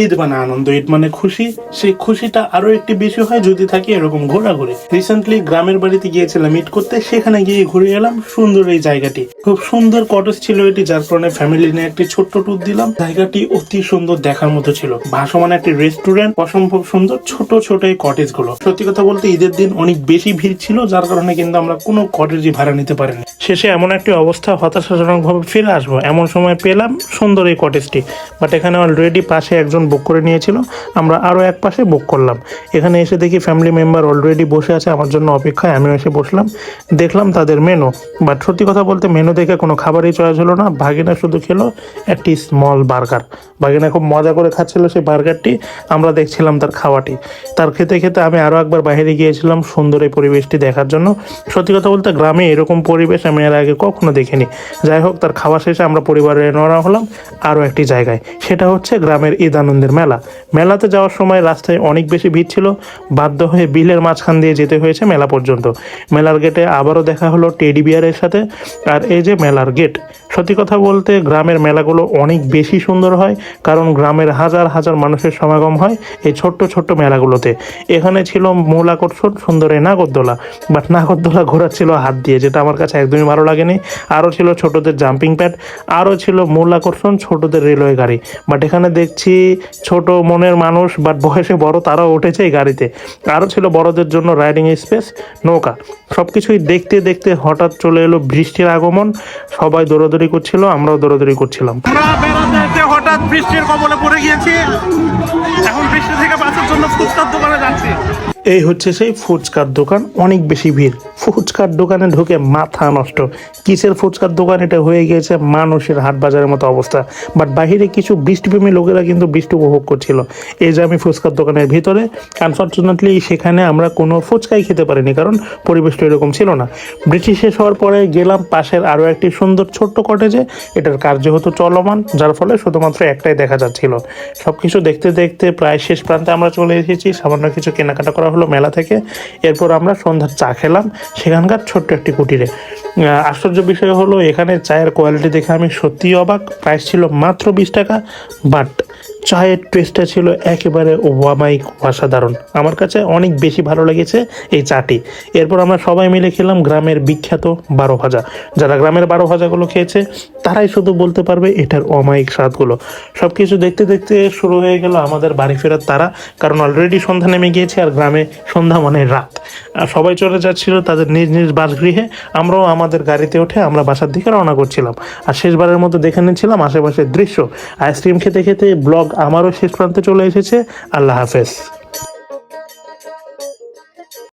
ঈদ মানে আনন্দ, ঈদ মানে খুশি। সেই খুশিটা আরো একটি বেশি হয় যদি থাকি এরকম ঘোরাঘুরি। রিসেন্টলি গ্রামের বাড়িতে গিয়েছিলাম ঈদ করতে, সেখানে গিয়ে ঘুরে এলাম সুন্দর এই জায়গাটি। খুব সুন্দর কটেজ ছিল এটি, যার কারণে ফ্যামিলি নিয়ে একটি ছোট্ট ট্যুর দিলাম। জায়গাটি অতি সুন্দর, দেখার মতো ছিল। ভাসমান একটি রেস্টুরেন্ট, অসম্ভব সুন্দর ছোট ছোট এই কটেজ গুলো। সত্যি কথা বলতে ঈদের দিন অনেক বেশি ভিড় ছিল, যার কারণে কিন্তু আমরা কোনো কটেজই ভাড়া নিতে পারিনি। শেষে এমন একটি অবস্থা, হতাশাজনক ভাবে ফিরে আসবো এমন সময় পেলাম সুন্দর এই কটেজটি। বাট এখানে অলরেডি পাশে একজন বুক করে নিয়েছিল, আমরা আরো এক পাশে বুক করলাম। এখানে এসে দেখি ফ্যামিলি মেম্বার অলরেডি বসে আছে আমার জন্য অপেক্ষায়। আমিও এসে বসলাম, দেখলাম তাদের মেনু। বাট সত্যি কথা বলতে মেনু দেখে কোনো খাবারই চয়েস হলো না। ভাগিনা শুধু খেলো একটি স্মল বার্গার। ভাগিনা খুব মজা করে খাচ্ছিল সেই বার্গারটি, আমরা দেখছিলাম তার খাওয়াটি। তার খেতে খেতে আমি আরো একবার বাইরে গিয়েছিলাম সুন্দর এই পরিবেশটি দেখার জন্য। সত্যি কথা বলতে গ্রামে এরকম পরিবেশ আমি এর আগে কখনো দেখিনি। যাই হোক, তার খাওয়া শেষে আমরা পরিবারে রওনা হলাম আরও একটি জায়গায়। সেটা হচ্ছে গ্রামের ঈদ আনন্দের মেলা। মেলাতে যাওয়ার সময় রাস্তায় অনেক বেশি ভিড় ছিল, বাধ্য হয়ে বিলের মাঝখান দিয়ে যেতে হয়েছে মেলা পর্যন্ত। মেলার গেটে আবারও দেখা হলো টেডি বিয়ারের সাথে। আর এই যে মেলার গেট, সত্যি কথা বলতে গ্রামের মেলাগুলো অনেক বেশি সুন্দর হয়, কারণ গ্রামের হাজার হাজার মানুষের সমাগম হয় এই ছোট্ট ছোট্ট মেলাগুলোতে। এখানে ছিল মূল আকর্ষণ সুন্দর এই নাগরদোলা। বাট নাগরদোলা ঘোরাচ্ছিল হাত দিয়ে, যেটা আমার কাছে একদমই ভালো লাগেনি। আরও ছিল ছোটদের জাম্পিং প্যাড, আরও ছিল মূল আকর্ষণ ছোটদের রেলওয়ে গাড়ি। বাট এখানে দেখছি ছোট মনের মানুষ বাট বয়সে বড় তারাও উঠেছে এই গাড়িতে। আরও ছিল বড়দের জন্য রাইডিং স্পেস, নৌকা। সব কিছুই দেখতে দেখতে হঠাৎ চলে এলো বৃষ্টির আগমন। সবাই দৌড়াদৌড়ি করছিল, আমরাও দৌড়াদৌড়ি করছিলাম। হঠাৎ বৃষ্টির কবলে পড়ে গিয়েছি, এখন বৃষ্টি থেকে বাঁচার জন্য ফুচকার দোকানে যাচ্ছি। এই হচ্ছে সেই ফুচকার দোকান, অনেক বেশি ভিড়। ফুচকার দোকানে ঢুকে মাথা নষ্ট। কিসের ফুচকার দোকান এটা, হয়ে গিয়েছে মানুষের হাট বাজারের মতো অবস্থা। বাট বাহিরে কিছু বৃষ্টিপ্রেমী লোকেরা কিন্তু বৃষ্টি উপভোগ করছিল। এই যে আমি ফুচকার দোকানের ভিতরে, আনফর্চুনেটলি সেখানে আমরা কোনো ফুচকাই খেতে পারিনি, কারণ পরিবেশটা এরকম ছিল না। বৃষ্টি শেষ হওয়ার পরে গেলাম পাশের আরও একটি সুন্দর ছোট্ট কটেজে। এটার কাজ যেহেতু চলমান, যার ফলে শুধুমাত্র একটাই দেখা যাচ্ছিল। সব কিছু দেখতে দেখতে প্রায় শেষ প্রান্তে আমরা চলে এসেছি। সামান্য কিছু কেনাকাটা করা হলো মেলা থেকে। এরপর আমরা সন্ধ্যার চা খেলাম সেখানকার ছোট্ট একটি কুটিরে। আশ্চর্য বিষয় হলো এখানে চায়ের কোয়ালিটি দেখে আমি সত্যিই অবাক। প্রাইস ছিল মাত্র 20 টাকা, বাট চায়ের টেস্টটা ছিল একেবারে ওয়ামাইক অসাধারণ। আমার কাছে অনেক বেশি ভালো লেগেছে এই চাটি। এরপর আমরা সবাই মিলে খেলাম গ্রামের বিখ্যাত 12 ভাজা। যারা গ্রামের 12 ভাজাগুলো খেয়েছে তারাই শুধু বলতে পারবে এটার অমায়িক স্বাদগুলো। সব কিছু দেখতে দেখতে শুরু হয়ে গেল আমাদের বাড়ি ফেরার তারা, কারণ অলরেডি সন্ধ্যা নেমে গিয়েছে। আর গ্রামে সন্ধ্যা মানে রাত। আর সবাই চলে যাচ্ছিল তাদের নিজ নিজ বাসগৃহে। আমরাও আমাদের গাড়িতে উঠে আমরা বাসার দিকে রওনা করছিলাম। আর শেষবারের মতো দেখে নিচ্ছিলাম আশেপাশের দৃশ্য। আইসক্রিম খেতে খেতে ব্লগ আমারও শেষ প্রান্তে চলে এসেছে। আল্লাহ হাফেজ।